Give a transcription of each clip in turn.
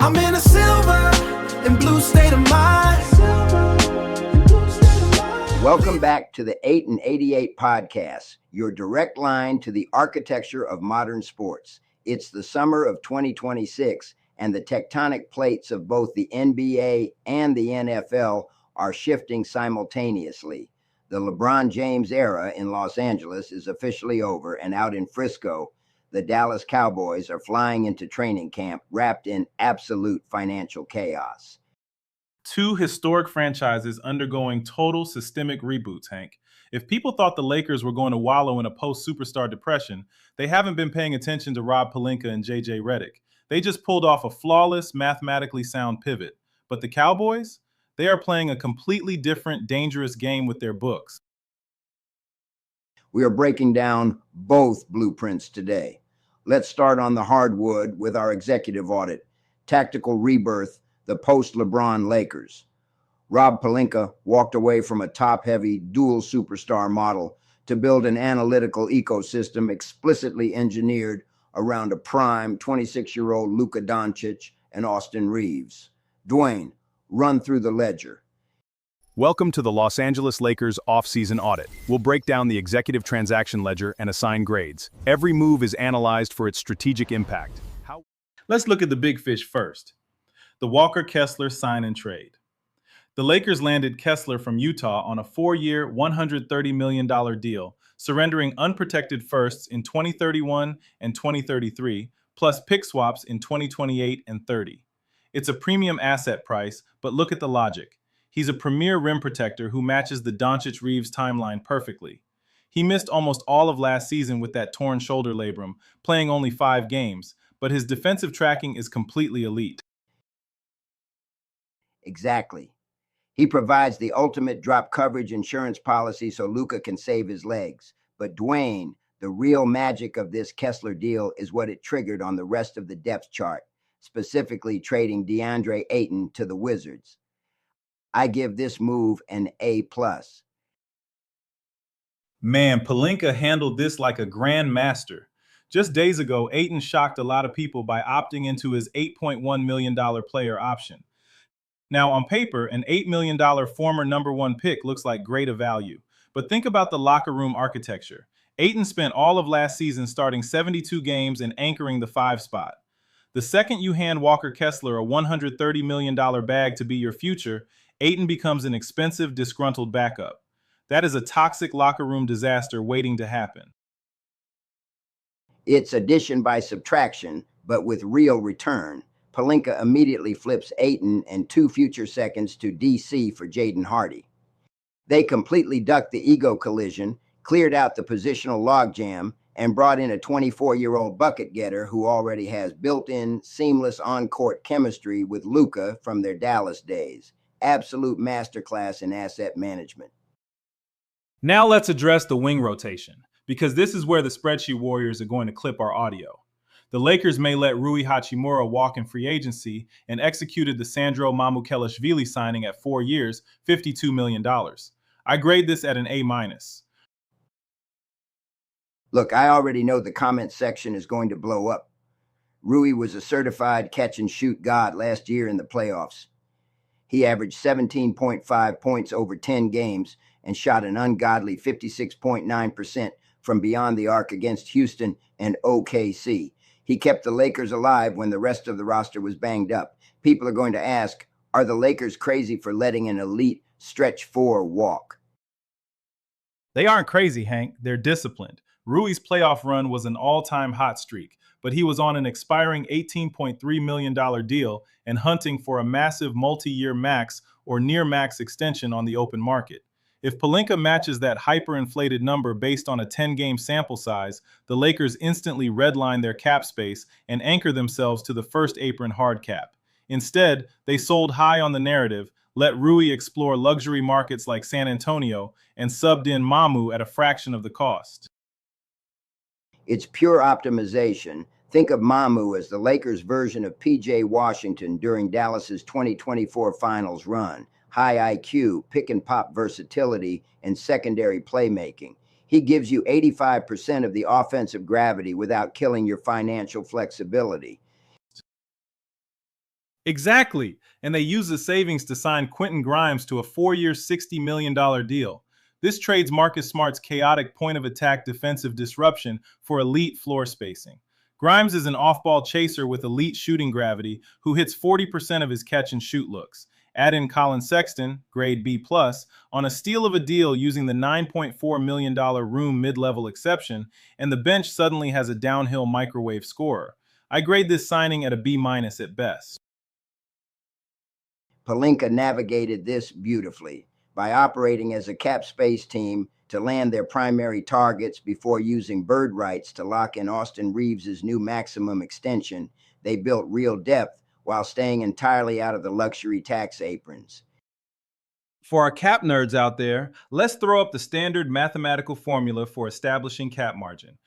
I'm in a silver and blue state of mind. Welcome back to the 8 and 88 podcast, your direct line to the architecture of modern sports. It's the summer of 2026, and the tectonic plates of both the NBA and the NFL are shifting simultaneously. The LeBron James era in Los Angeles is officially over, and out in Frisco, the Dallas Cowboys are flying into training camp wrapped in absolute financial chaos. Two historic franchises undergoing total systemic reboots, Hank. If people thought the Lakers were going to wallow in a post-superstar depression, they haven't been paying attention to Rob Pelinka and JJ Redick. They just pulled off a flawless, mathematically sound pivot. But the Cowboys? They are playing a completely different, dangerous game with their books. We are breaking down both blueprints today. Let's start on the hardwood with our executive audit, Tactical Rebirth, the Post-LeBron Lakers. Rob Pelinka walked away from a top-heavy dual superstar model to build an analytical ecosystem explicitly engineered around a prime 26-year-old Luka Dončić and Austin Reaves. Dwayne, run through the ledger. Welcome to the Los Angeles Lakers off-season audit. We'll break down the executive transaction ledger and assign grades. Every move is analyzed for its strategic impact. Let's look at the big fish first. The Walker Kessler sign and trade. The Lakers landed Kessler from Utah on a 4-year, $130 million deal, surrendering unprotected firsts in 2031 and 2033, plus pick swaps in 2028 and 30. It's a premium asset price, but look at the logic. He's a premier rim protector who matches the Dončić-Reaves timeline perfectly. He missed almost all of last season with that torn shoulder labrum, playing only 5 games, but his defensive tracking is completely elite. Exactly. He provides the ultimate drop coverage insurance policy so Luka can save his legs. But Dwayne, the real magic of this Kessler deal is what it triggered on the rest of the depth chart, specifically trading Deandre Ayton to the Wizards. I give this move an A+. Man, Pelinka handled this like a grandmaster. Just days ago, Ayton shocked a lot of people by opting into his $8.1 million player option. Now, on paper, an $8 million former number 1 pick looks like greater value. But think about the locker room architecture. Ayton spent all of last season starting 72 games and anchoring the 5 spot. The second you hand Walker Kessler a $130 million bag to be your future, Ayton becomes an expensive, disgruntled backup. That is a toxic locker room disaster waiting to happen. It's addition by subtraction, but with real return. Pelinka immediately flips Ayton and 2 future seconds to DC for Jaden Hardy. They completely ducked the ego collision, cleared out the positional logjam, and brought in a 24-year-old bucket getter who already has built-in, seamless on-court chemistry with Luka from their Dallas days. Absolute masterclass in asset management. Now let's address the wing rotation, because this is where the spreadsheet warriors are going to clip our audio. The Lakers may let Rui Hachimura walk in free agency and executed the Sandro Mamukelashvili signing at 4 years, $52 million. I grade this at an A-. Look, I already know the comment section is going to blow up. Rui was a certified catch-and-shoot god last year in the playoffs. He averaged 17.5 points over 10 games and shot an ungodly 56.9% from beyond the arc against Houston and OKC. He kept the Lakers alive when the rest of the roster was banged up. People are going to ask, are the Lakers crazy for letting an elite stretch 4 walk? They aren't crazy, Hank. They're disciplined. Rui's playoff run was an all-time hot streak, but he was on an expiring $18.3 million deal and hunting for a massive multi-year max or near max extension on the open market. If Pelinka matches that hyperinflated number based on a 10-game sample size, the Lakers instantly redline their cap space and anchor themselves to the first apron hard cap. Instead, they sold high on the narrative, let Rui explore luxury markets like San Antonio, and subbed in Mamu at a fraction of the cost. It's pure optimization. Think of Mamu as the Lakers' version of P.J. Washington during Dallas's 2024 finals run. High IQ, pick-and-pop versatility, and secondary playmaking. He gives you 85% of the offensive gravity without killing your financial flexibility. Exactly. And they use the savings to sign Quentin Grimes to a 4-year, $60 million deal. This trades Marcus Smart's chaotic point of attack defensive disruption for elite floor spacing. Grimes is an off-ball chaser with elite shooting gravity who hits 40% of his catch and shoot looks. Add in Colin Sexton, grade B+, on a steal of a deal using the $9.4 million room mid-level exception, and the bench suddenly has a downhill microwave scorer. I grade this signing at a B- at best. Pelinka navigated this beautifully by operating as a cap space team to land their primary targets before using bird rights to lock in Austin Reaves' new maximum extension. They built real depth while staying entirely out of the luxury tax aprons. For our cap nerds out there, let's throw up the standard mathematical formula for establishing cap margin.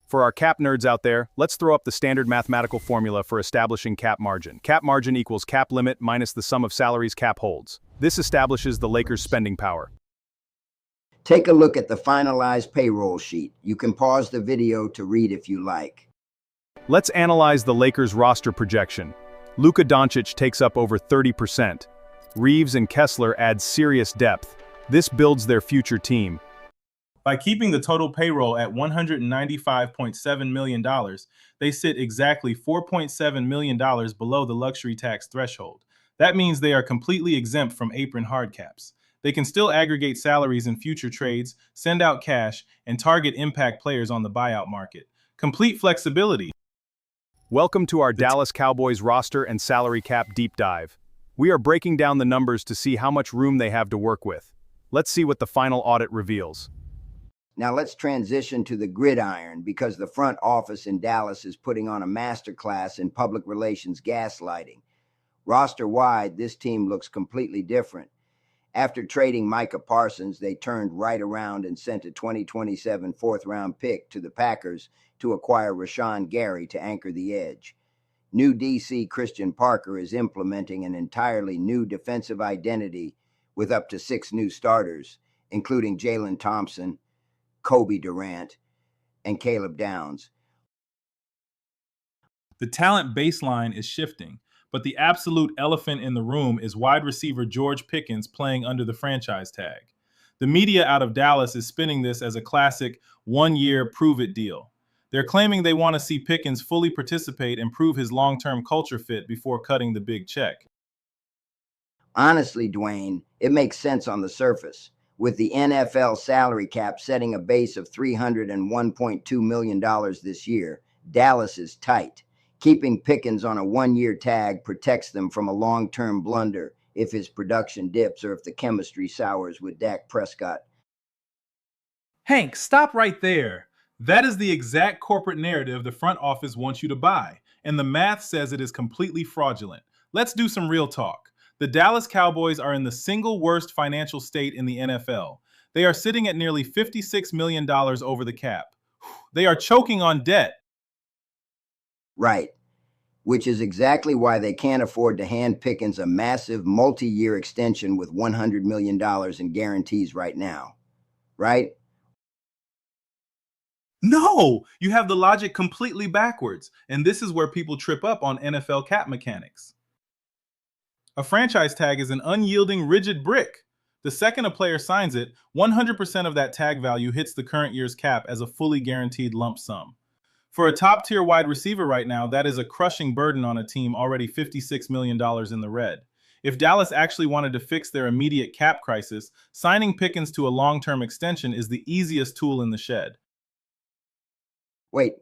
For our cap nerds out there, let's throw up the standard mathematical formula for establishing cap margin. Cap margin equals cap limit minus the sum of salaries cap holds. This establishes the Lakers' spending power. Take a look at the finalized payroll sheet. You can pause the video to read if you like. Let's analyze the Lakers' roster projection. Luka Dončić takes up over 30%. Reaves and Kessler add serious depth. This builds their future team. By keeping the total payroll at $195.7 million, they sit exactly $4.7 million below the luxury tax threshold. That means they are completely exempt from apron hard caps. They can still aggregate salaries in future trades, send out cash, and target impact players on the buyout market. Complete flexibility. Welcome to our Dallas Cowboys roster and salary cap deep dive. We are breaking down the numbers to see how much room they have to work with. Let's see what the final audit reveals. Now let's transition to the gridiron because the front office in Dallas is putting on a masterclass in public relations gaslighting. Roster-wide, this team looks completely different. After trading Micah Parsons, they turned right around and sent a 2027 fourth-round pick to the Packers to acquire Rashawn Gary to anchor the edge. New DC Christian Parker is implementing an entirely new defensive identity with up to 6 new starters, including Jalen Thompson, Kobe Durant, and Caleb Downs. The talent baseline is shifting, but the absolute elephant in the room is wide receiver George Pickens playing under the franchise tag. The media out of Dallas is spinning this as a classic one-year prove-it deal. They're claiming they want to see Pickens fully participate and prove his long-term culture fit before cutting the big check. Honestly, Dwayne, it makes sense on the surface. With the NFL salary cap setting a base of $301.2 million this year, Dallas is tight. Keeping Pickens on a one-year tag protects them from a long-term blunder if his production dips or if the chemistry sours with Dak Prescott. Hank, stop right there. That is the exact corporate narrative the front office wants you to buy, and the math says it is completely fraudulent. Let's do some real talk. The Dallas Cowboys are in the single worst financial state in the NFL. They are sitting at nearly $56 million over the cap. They are choking on debt. Right, which is exactly why they can't afford to hand Pickens a massive multi-year extension with $100 million in guarantees right now. Right? No, you have the logic completely backwards, and this is where people trip up on NFL cap mechanics. A franchise tag is an unyielding, rigid brick. The second a player signs it, 100% of that tag value hits the current year's cap as a fully guaranteed lump sum. For a top-tier wide receiver right now, that is a crushing burden on a team already $56 million in the red. If Dallas actually wanted to fix their immediate cap crisis, signing Pickens to a long-term extension is the easiest tool in the shed. Wait,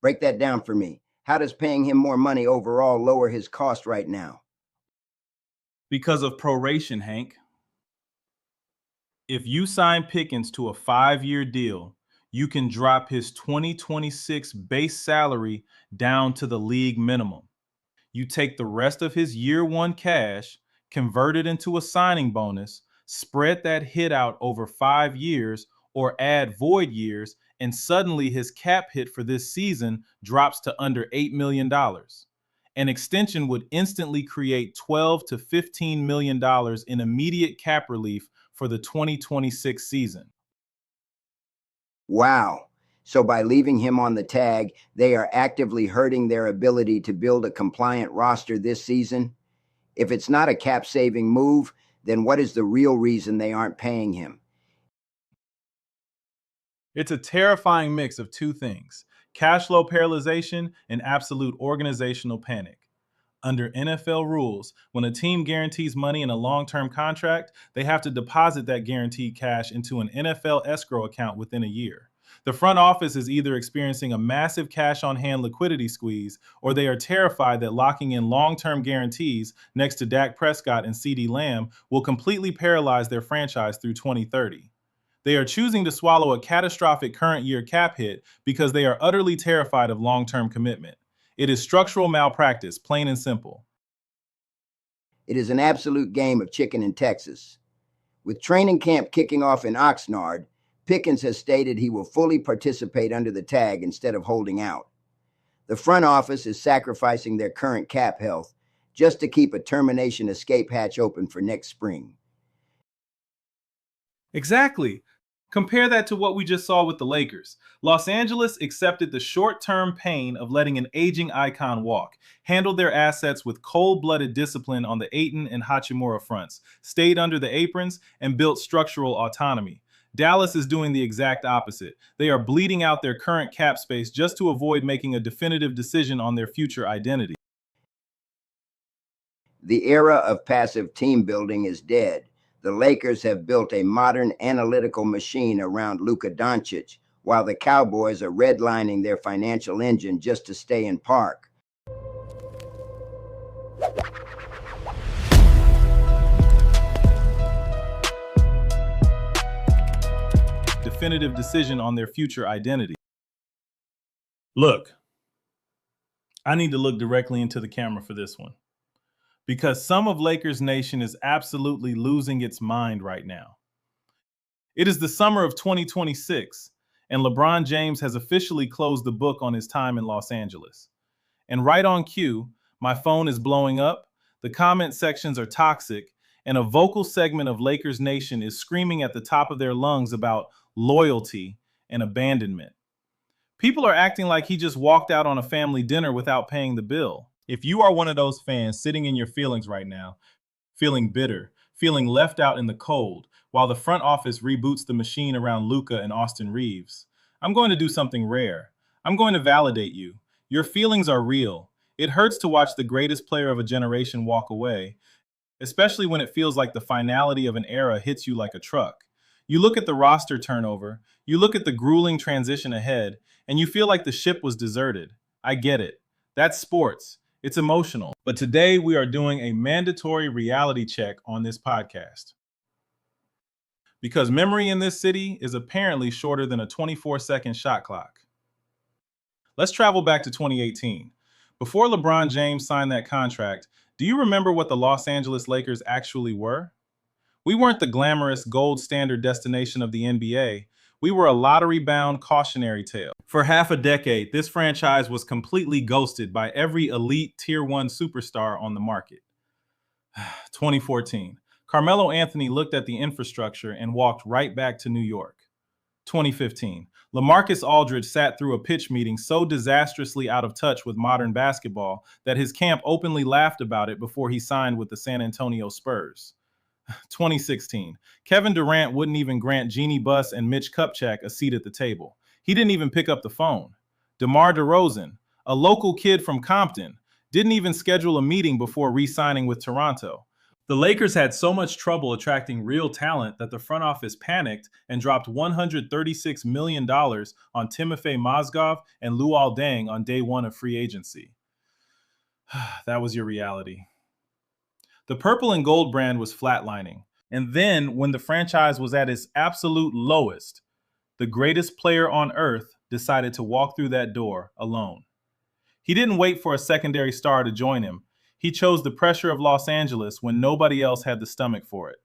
break that down for me. How does paying him more money overall lower his cost right now? Because of proration, Hank. If you sign Pickens to a 5-year deal, you can drop his 2026 base salary down to the league minimum. You take the rest of his year 1 cash, convert it into a signing bonus, spread that hit out over 5 years or add void years, and suddenly his cap hit for this season drops to under $8 million. An extension would instantly create $12 to $15 million in immediate cap relief for the 2026 season. Wow. So by leaving him on the tag, they are actively hurting their ability to build a compliant roster this season. If it's not a cap-saving move, then what is the real reason they aren't paying him? It's a terrifying mix of two things: cash flow paralyzation and absolute organizational panic. Under NFL rules, when a team guarantees money in a long-term contract, they have to deposit that guaranteed cash into an NFL escrow account within a year. The front office is either experiencing a massive cash-on-hand liquidity squeeze, or they are terrified that locking in long-term guarantees next to Dak Prescott and CeeDee Lamb will completely paralyze their franchise through 2030. They are choosing to swallow a catastrophic current year cap hit because they are utterly terrified of long-term commitment. It is structural malpractice, plain and simple. It is an absolute game of chicken in Texas. With training camp kicking off in Oxnard, Pickens has stated he will fully participate under the tag instead of holding out. The front office is sacrificing their current cap health just to keep a termination escape hatch open for next spring. Exactly. Compare that to what we just saw with the Lakers. Los Angeles accepted the short-term pain of letting an aging icon walk, handled their assets with cold-blooded discipline on the Ayton and Hachimura fronts, stayed under the aprons, and built structural autonomy. Dallas is doing the exact opposite. They are bleeding out their current cap space just to avoid making a definitive decision on their future identity. The era of passive team building is dead. The Lakers have built a modern analytical machine around Luka Dončić, while the Cowboys are redlining their financial engine just to stay in park. Definitive decision on their future identity. Look, I need to look directly into the camera for this one, because some of Lakers Nation is absolutely losing its mind right now. It is the summer of 2026, and LeBron James has officially closed the book on his time in Los Angeles. And right on cue, my phone is blowing up, the comment sections are toxic, and a vocal segment of Lakers Nation is screaming at the top of their lungs about loyalty and abandonment. People are acting like he just walked out on a family dinner without paying the bill. If you are one of those fans sitting in your feelings right now, feeling bitter, feeling left out in the cold, while the front office reboots the machine around Luka and Austin Reaves, I'm going to do something rare. I'm going to validate you. Your feelings are real. It hurts to watch the greatest player of a generation walk away, especially when it feels like the finality of an era hits you like a truck. You look at the roster turnover, you look at the grueling transition ahead, and you feel like the ship was deserted. I get it. That's sports. It's emotional. But today we are doing a mandatory reality check on this podcast. Because memory in this city is apparently shorter than a 24-second shot clock. Let's travel back to 2018. Before LeBron James signed that contract, do you remember what the Los Angeles Lakers actually were? We weren't the glamorous gold standard destination of the NBA. We were a lottery-bound cautionary tale. For half a decade, this franchise was completely ghosted by every elite Tier 1 superstar on the market. 2014. Carmelo Anthony looked at the infrastructure and walked right back to New York. 2015. LaMarcus Aldridge sat through a pitch meeting so disastrously out of touch with modern basketball that his camp openly laughed about it before he signed with the San Antonio Spurs. 2016. Kevin Durant wouldn't even grant Jeannie Buss and Mitch Kupchak a seat at the table. He didn't even pick up the phone. DeMar DeRozan, a local kid from Compton, didn't even schedule a meeting before re-signing with Toronto. The Lakers had so much trouble attracting real talent that the front office panicked and dropped $136 million on Timofey Mozgov and Luol Deng on day one of free agency. That was your reality. The purple and gold brand was flatlining. And then, when the franchise was at its absolute lowest, the greatest player on earth decided to walk through that door alone. He didn't wait for a secondary star to join him. He chose the pressure of Los Angeles when nobody else had the stomach for it.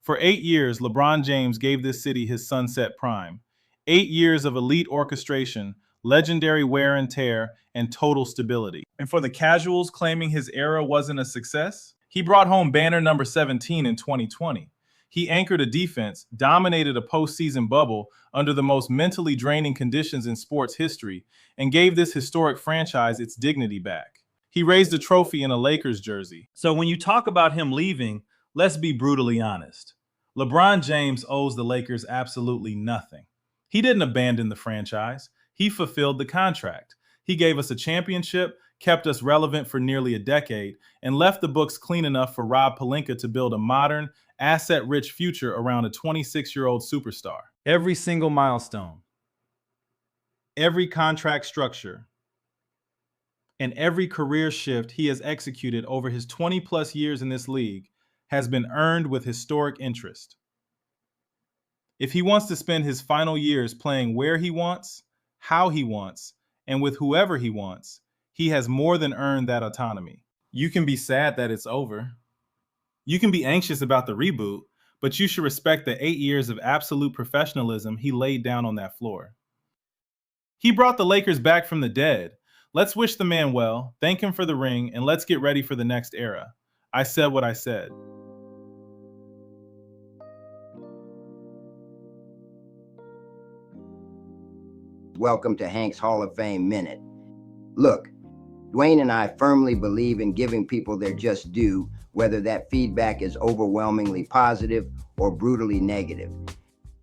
For 8 years, LeBron James gave this city his sunset prime. 8 years of elite orchestration, legendary wear and tear, and total stability. And for the casuals claiming his era wasn't a success, he brought home banner number 17 in 2020. He anchored a defense, dominated a postseason bubble under the most mentally draining conditions in sports history, and gave this historic franchise its dignity back. He raised a trophy in a Lakers jersey. So when you talk about him leaving, let's be brutally honest. LeBron James owes the Lakers absolutely nothing. He didn't abandon the franchise. He fulfilled the contract. He gave us a championship, kept us relevant for nearly a decade, and left the books clean enough for Rob Pelinka to build a modern, asset-rich future around a 26-year-old superstar. Every single milestone, every contract structure, and every career shift he has executed over his 20-plus years in this league has been earned with historic interest. If he wants to spend his final years playing where he wants, how he wants, and with whoever he wants, he has more than earned that autonomy. You can be sad that it's over. You can be anxious about the reboot, but you should respect the 8 years of absolute professionalism he laid down on that floor. He brought the Lakers back from the dead. Let's wish the man well, thank him for the ring, and let's get ready for the next era. I said what I said. Welcome to Hank's Hall of Fame Minute. Look, Dwayne and I firmly believe in giving people their just due, whether that feedback is overwhelmingly positive or brutally negative.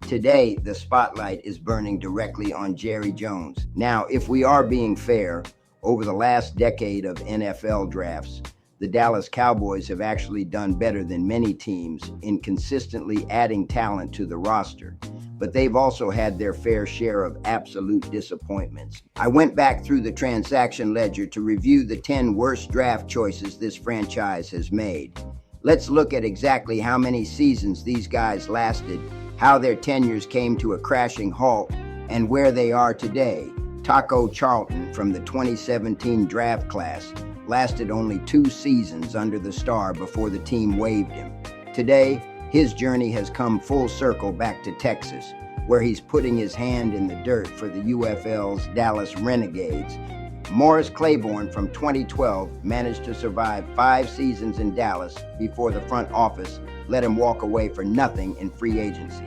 Today, the spotlight is burning directly on Jerry Jones. Now, if we are being fair, over the last decade of NFL drafts, the Dallas Cowboys have actually done better than many teams in consistently adding talent to the roster, but they've also had their fair share of absolute disappointments. I went back through the transaction ledger to review the 10 worst draft choices this franchise has made. Let's look at exactly how many seasons these guys lasted, how their tenures came to a crashing halt, and where they are today. Taco Charlton from the 2017 draft class lasted only 2 seasons under the star before the team waived him. Today, his journey has come full circle back to Texas, where he's putting his hand in the dirt for the UFL's Dallas Renegades. Morris Claiborne from 2012 managed to survive 5 seasons in Dallas before the front office let him walk away for nothing in free agency.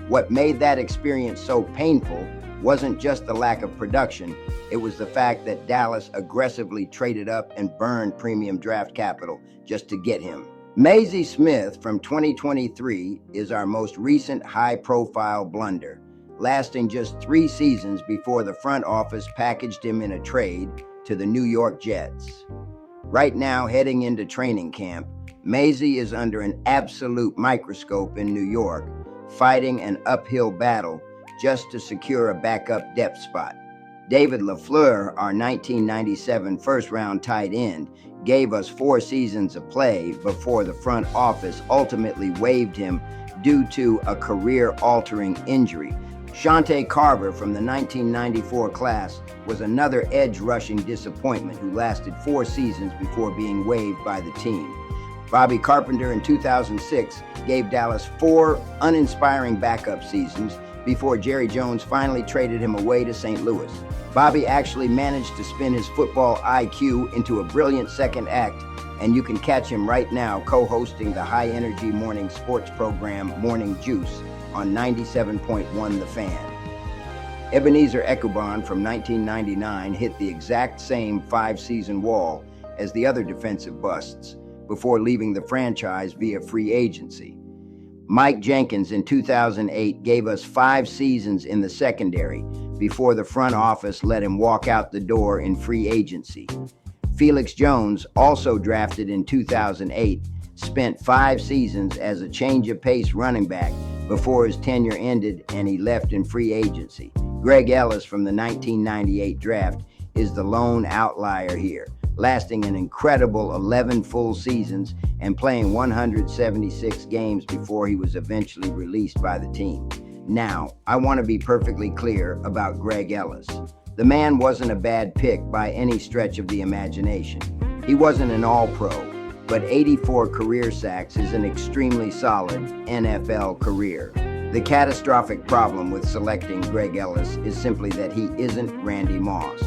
What made that experience so painful wasn't just the lack of production, it was the fact that Dallas aggressively traded up and burned premium draft capital just to get him. Maisie Smith from 2023 is our most recent high-profile blunder, lasting just 3 seasons before the front office packaged him in a trade to the New York Jets. Right now, heading into training camp, Maisie is under an absolute microscope in New York, fighting an uphill battle just to secure a backup depth spot. David LaFleur, our 1997 first-round tight end, gave us 4 seasons of play before the front office ultimately waived him due to a career-altering injury. Shante Carver from the 1994 class was another edge-rushing disappointment who lasted 4 seasons before being waived by the team. Bobby Carpenter in 2006 gave Dallas 4 uninspiring backup seasons before Jerry Jones finally traded him away to St. Louis. Bobby actually managed to spin his football IQ into a brilliant second act, and you can catch him right now co-hosting the high-energy morning sports program Morning Juice on 97.1 The Fan. Ebenezer Ekuban from 1999 hit the exact same 5-season wall as the other defensive busts before leaving the franchise via free agency. Mike Jenkins in 2008 gave us 5 seasons in the secondary before the front office let him walk out the door in free agency. Felix Jones, also drafted in 2008, spent 5 seasons as a change-of-pace running back before his tenure ended and he left in free agency. Greg Ellis from the 1998 draft is the lone outlier here, lasting an incredible 11 full seasons and playing 176 games before he was eventually released by the team. Now, I want to be perfectly clear about Greg Ellis. The man wasn't a bad pick by any stretch of the imagination. He wasn't an all-pro, but 84 career sacks is an extremely solid NFL career. The catastrophic problem with selecting Greg Ellis is simply that he isn't Randy Moss.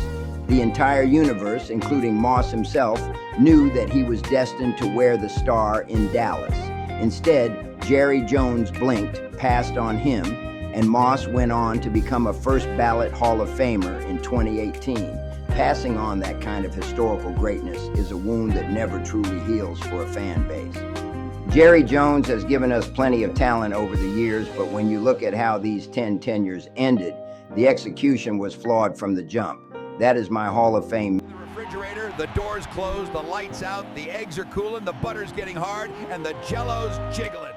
The entire universe, including Moss himself, knew that he was destined to wear the star in Dallas. Instead, Jerry Jones blinked, passed on him, and Moss went on to become a first-ballot Hall of Famer in 2018. Passing on that kind of historical greatness is a wound that never truly heals for a fan base. Jerry Jones has given us plenty of talent over the years, but when you look at how these 10 tenures ended, the execution was flawed from the jump. That is my Hall of Fame. The refrigerator, the doors closed, the lights out, the eggs are cooling, the butter's getting hard, and the Jell-O's jiggling.